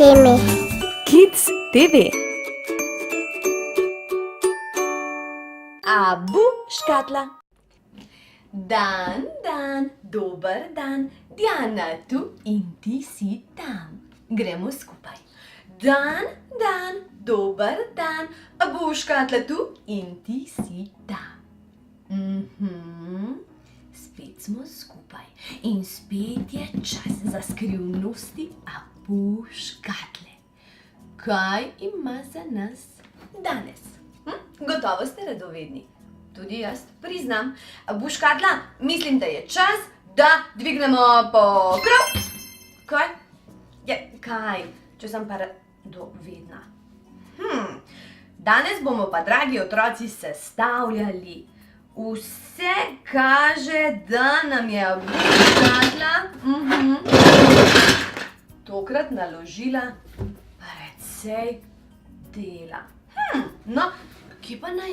teme. Kids TV. Abu škatla. Dan, dober dan, Diana tu in ti si tam. Gremo skupaj. Dan, dober dan, Abu škatla tu in ti si tam. Spet smo skupaj in spet je čas za skrivnosti Abu škatle. Kaj ima za nas danes? Gotovo ste radovedni. Tudi jaz priznam. Abu škatla, mislim, da je čas, da dvignemo pokrov. Kaj? Kaj? Če sem pa radovedna. Danes bomo pa, dragi otroci, sestavljali. Vse kaže, da nam je Abu škatla tokrat naložila precej dela. No, kje pa naj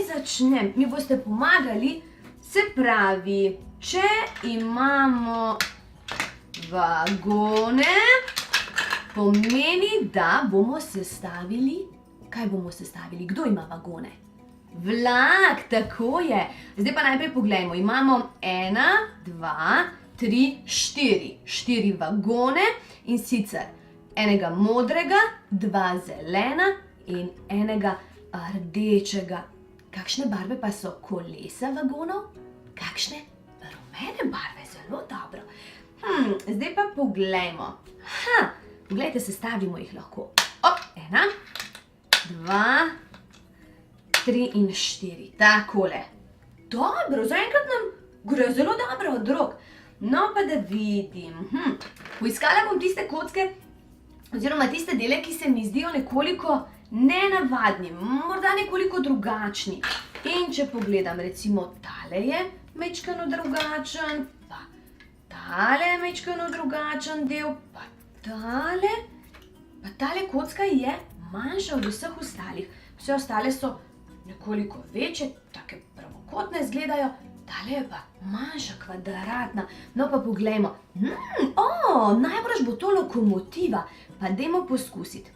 začnem? Mi boste pomagali, se pravi, če imamo vagone, pomeni, da bomo sestavili. Kaj bomo sestavili? Kdo ima vagone? Vlak, tako je. Zdaj pa najprej poglejmo. Imamo 1, 2, 3, 4. 4 vagone in sicer enega modrega, 2 zelena in enega rdečega. Kakšne barve pa so kolesa vagonov? Kakšne? Rumene barve, zelo dobro. Zdaj pa poglejmo. Poglejte, sestavimo jih lahko. 1, 2, 3 in 4. Takole. Dobro, zaenkrat nam gre zelo dobro od rok. No pa da vidim. Poiskala bom tiste kocke oziroma tiste dele, ki se mi zdijo nekoliko nenavadni, morda nekoliko drugačni. In če pogledam, recimo tale je majčkeno drugačen, pa tale je majčkeno drugačen del, pa tale kocka je manjša od vseh ostalih. Vse ostale so nekoliko večje, take pravokotne izgledajo, tale je pa manjša, kvadratna. No pa poglejmo. Najbrž bo to lokomotiva, pa dajmo poskusiti.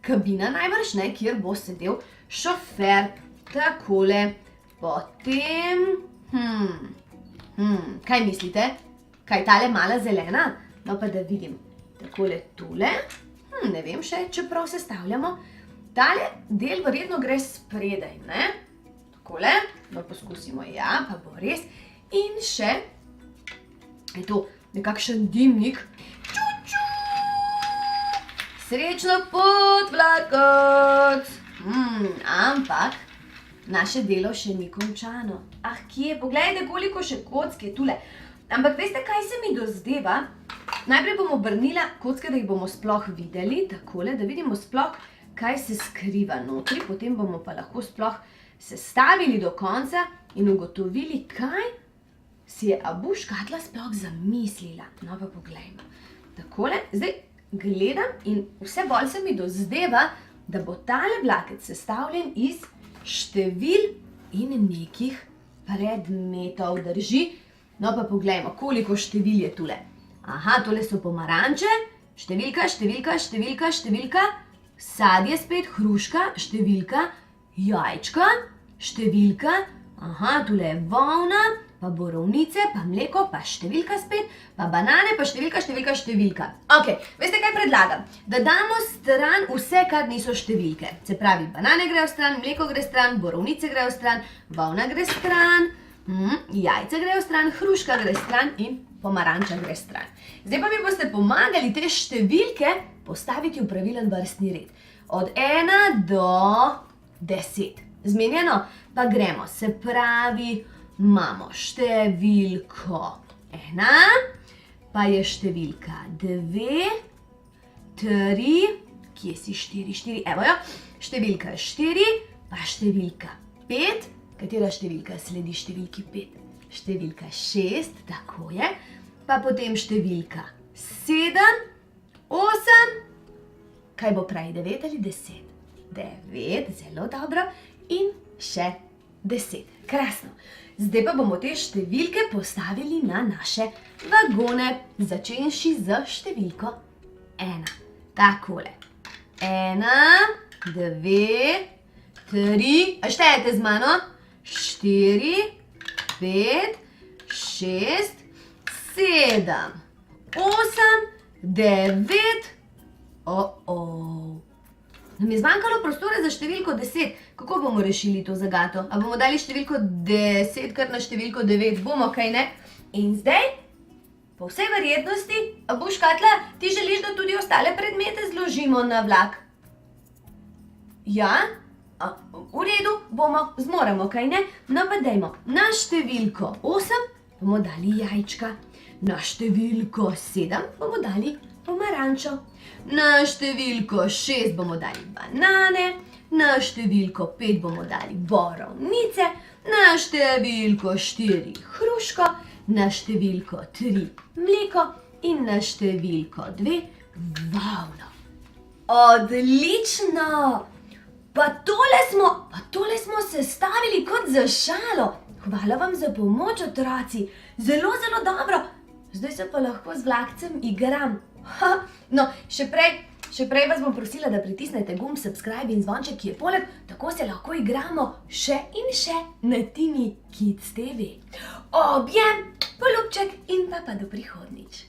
Kabina najbrž, kjer bo sedel šofer. Takole. Potem, kaj mislite? Kaj tale mala zelena? No pa da vidim. Takole tule. Ne vem še, čeprav sestavljamo. Tale del verjetno gre spredaj, ne? Takole. No, poskusimo, ja, pa bo res. In še je to nekakšen dimnik. Srečno pot, vlakec! Ampak naše delo še ni končano. Kje? Poglejte, koliko še kock je tule. Ampak veste, kaj se mi dozdeva? Najprej bom obrnila kocke, da jih bomo sploh videli. Takole, da vidimo sploh, kaj se skriva notri. Potem bomo pa lahko sploh sestavili do konca in ugotovili, kaj si je Abu škatla sploh zamislila. No pa poglejmo. Takole, zdaj gledam in vse bolj se mi dozdeva, da bo tale vlakec sestavljen iz števil in nekih predmetov. Drži? No pa poglejmo, koliko števil je tule. Tole so pomaranče, številka, številka, številka, številka, sadje spet, hruška, številka, jajčka, številka, tule je volna, pa borovnice, pa mleko, pa številka spet, pa banane, pa številka, številka, številka. Veste, kaj predlagam? Da damo stran vse, kar niso številke. Se pravi, banane grejo stran, mleko gre stran, borovnice grejo stran, volna gre stran, jajce grejo stran, hruška gre stran in pomaranča gre stran. Zdaj pa mi boste pomagali te številke postaviti v pravilen vrstni red. Od 1 do 10. Zmenjeno? Pa gremo. Se pravi, imamo številko 1, pa je številka 2, 3, kje si 4? Evo jo. Številka 4, pa številka 5. Katera številka sledi številki 5? Številka 6, tako je. Pa potem številka 7, 8. Kaj bo prej, 9 ali 10? 9, zelo dobro. In še 10. Krasno. zdaj pa bomo te številke postavili na naše vagone, začenši z številko 1. Takole. 1, 2, 3, a štejete z mano? 4, 5, 6, 7, 8, 9, Nam je zmanjkalo prostora za številko 10. Kako bomo rešili to zagato? A bomo dali številko 10 kar na številko 9? Bomo, kaj ne? In zdaj, po vsej verjetnosti, a boš, Katla, ti želiš, da tudi ostale predmete zložimo na vlak? Ja? V redu, zmoremo, kaj ne? No pa dajmo, na številko 8 bomo dali jajčka, na številko 7 bomo dali pomarančo, na številko 6 bomo dali banane, na številko 5 bomo dali borovnice, na številko 4 hruško, na številko 3 mleko in na številko 2 volno. Odlično! Pa tole smo sestavili kot za šalo. Hvala vam za pomoč, otroci. Zelo, zelo dobro. Zdaj se pa lahko z vlakcem igram. No, še prej vas bom prosila, da pritisnete gumb subscribe in zvonček, ki je poleg, tako se lahko igramo še in še na Timi Kids TV. Objem, poljubček in pa do prihodnjič.